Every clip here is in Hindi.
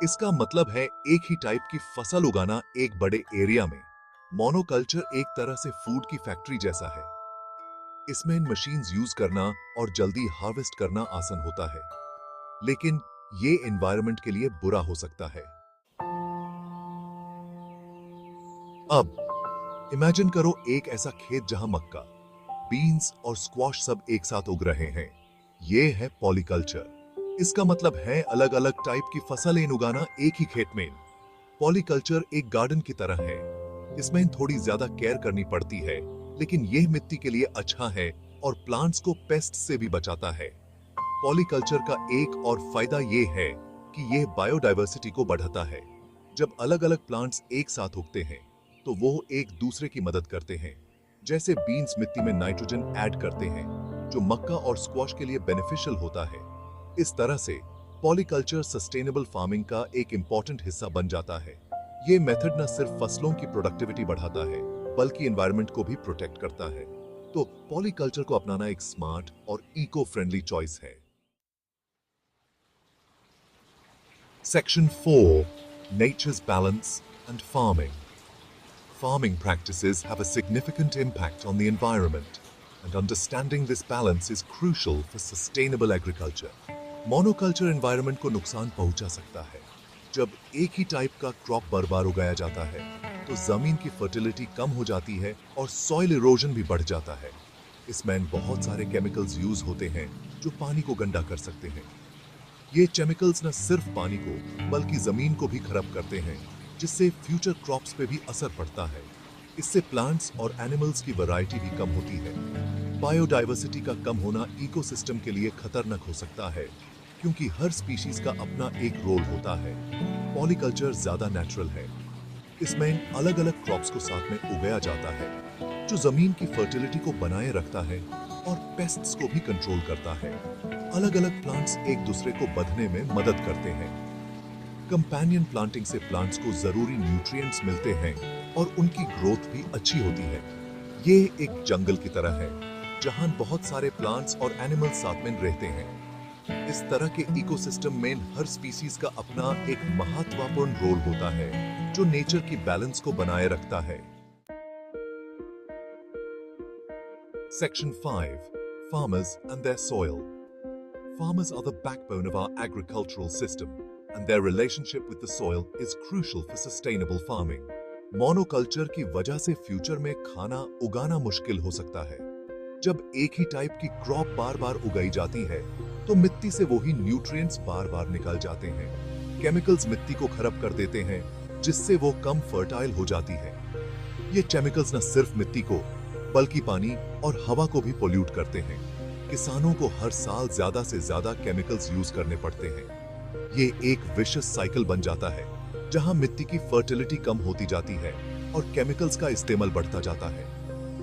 इसका मतलब है एक ही टाइप की फसल उगाना एक बड़े एरिया में। मोनोकल्चर एक तरह से फूड की फैक्ट्री जैसा है। इसमें इन मशीन्स यूज करना और जल्दी हार्वेस्ट करना आसान होता है, लेकिन ये एनवायरनमेंट के लिए बुरा हो सकता है। अब इमेजिन करो एक ऐसा खेत जहां मक्का, बीन्स और स्क्वाश सब एक साथ उग रहे हैं। ये है पॉलीकल्चर। इसका मतलब है अलग अलग टाइप की फसलें उगाना एक ही खेत में। पॉलीकल्चर एक गार्डन की तरह है। इसमें थोड़ी ज्यादा केयर करनी पड़ती है, लेकिन यह मिट्टी के लिए अच्छा है और प्लांट्स को पेस्ट से भी बचाता है। पॉलीकल्चर का एक और फायदा यह है कि यह बायोडायवर्सिटी को बढ़ाता है। जब अलग अलग प्लांट्स एक साथ उगते हैं तो वो एक दूसरे की मदद करते हैं। जैसे बीन्स मिट्टी में नाइट्रोजन ऐड करते हैं, जो मक्का और स्क्वाश के लिए बेनिफिशियल होता है। इस तरह से पॉलीकल्चर सस्टेनेबल फार्मिंग का एक इंपॉर्टेंट हिस्सा बन जाता है। ये मेथड न सिर्फ फसलों की प्रोडक्टिविटी बढ़ाता है, बल्कि एनवायरनमेंट को भी प्रोटेक्ट करता है। तो पॉलीकल्चर को अपनाना एक स्मार्ट और इको फ्रेंडली चॉइस है। Section 4: Nature's Balance and Farming. Farming practices have a significant impact on the environment, and understanding this balance is crucial for sustainable agriculture. Monoculture environment को नुकसान पहुंचा सकता है। जब एक ही टाइप का क्रॉप बार-बार उगाया जाता है, तो जमीन की फर्टिलिटी कम हो जाती है और सॉइल इरोजन भी बढ़ जाता है। इसमें बहुत सारे केमिकल्स यूज होते हैं जो पानी को गंदा कर सकते हैं। ये केमिकल्स न सिर्फ पानी को बल्कि जमीन को भी खराब करते हैं, जिससे फ्यूचर क्रॉप्स पे भी असर पड़ता है। इससे प्लांट्स और एनिमल्स की वैरायटी भी कम होती है। बायोडायवर्सिटी का कम होना इकोसिस्टम के लिए खतरनाक हो सकता है, क्योंकि हर स्पीशीज का अपना एक रोल होता है। पॉलीकल्चर ज्यादा नेचुरल है। इसमें अलग अलग क्रॉप्स को साथ में उगाया जाता है, जो जमीन की फर्टिलिटी को बनाए रखता है और पेस्ट्स को भी कंट्रोल करता है। अलग अलग प्लांट्स एक दूसरे को बढ़ने में मदद करते हैं। कंपेनियन प्लांटिंग से प्लांट्स को जरूरी न्यूट्रिएंट्स मिलते हैं और उनकी ग्रोथ भी अच्छी होती है। ये एक जंगल की तरह है, जहां बहुत सारे प्लांट्स और एनिमल्स साथ में रहते हैं। इस तरह के इकोसिस्टम में हर स्पीसीज का अपना एक महत्वपूर्ण रोल होता है, जो नेचर की बैलेंस को बनाए रखता है। Section 5: Farmers and their soil. Farmers are the backbone of our agricultural system, and their relationship with the soil is crucial for sustainable farming. Monoculture की वजह से फ्यूचर में खाना उगाना मुश्किल हो सकता है। जब एक ही टाइप की क्रॉप बार-बार उगाई जाती है, तो मिट्टी से वही न्यूट्रिएंट्स बार-बार निकल जाते हैं। केमिकल्स मिट्टी को खराब कर देते हैं, जिससे वो कम फर्टाइल हो जाती है। ये केमिकल्स न सिर्फ मिट्टी को बल्कि पानी और हवा को भी पोल्यूट करते हैं। किसानों को हर साल ज्यादा से ज्यादा केमिकल्स यूज करने पड़ते हैं। ये एक विशियस साइकिल बन जाता है, जहां मिट्टी की फर्टिलिटी कम होती जाती है और केमिकल्स का इस्तेमाल बढ़ता जाता है।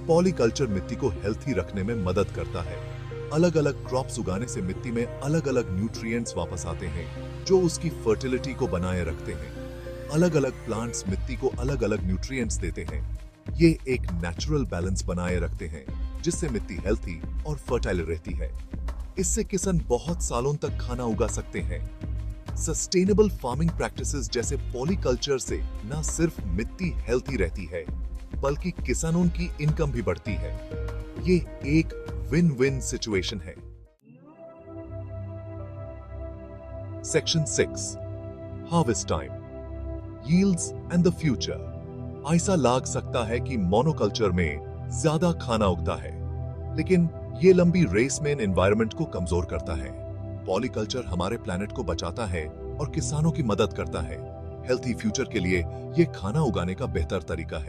पॉलीकल्चर मिट्टी को हेल्थी रखने में मदद करता है। अलग अलग क्रॉप्स उगाने से मिट्टी में अलग अलग न्यूट्रिएंट्स वापस आते हैं, जो उसकी फर्टिलिटी को बनाए रखते हैं। अलग अलग प्लांट्स मिट्टी को अलग अलग न्यूट्रिएंट्स देते हैं। ये एक नेचुरल बैलेंस बनाए रखते हैं, जिससे मिट्टी हेल्थी और फर्टाइल रहती है। इससे किसान बहुत सालों तक खाना उगा सकते हैं। सस्टेनेबल फार्मिंग प्रैक्टिसेस जैसे पॉलीकल्चर से न सिर्फ मिट्टी हेल्थी रहती है, बल्कि किसानों की इनकम भी बढ़ती है। ये एक विन विन सिचुएशन है। Section 6: Harvest Time. Yields and the Future. ऐसा लग सकता है कि मोनोकल्चर में ज्यादा खाना उगता है, लेकिन ये लंबी रेस में एनवायरनमेंट को कमजोर करता है। पॉलीकल्चर हमारे प्लेनेट को बचाता है और किसानों की मदद करता है। हेल्थी फ्यूचर के लिए ये खाना उगाने का बेहतर तरीका है।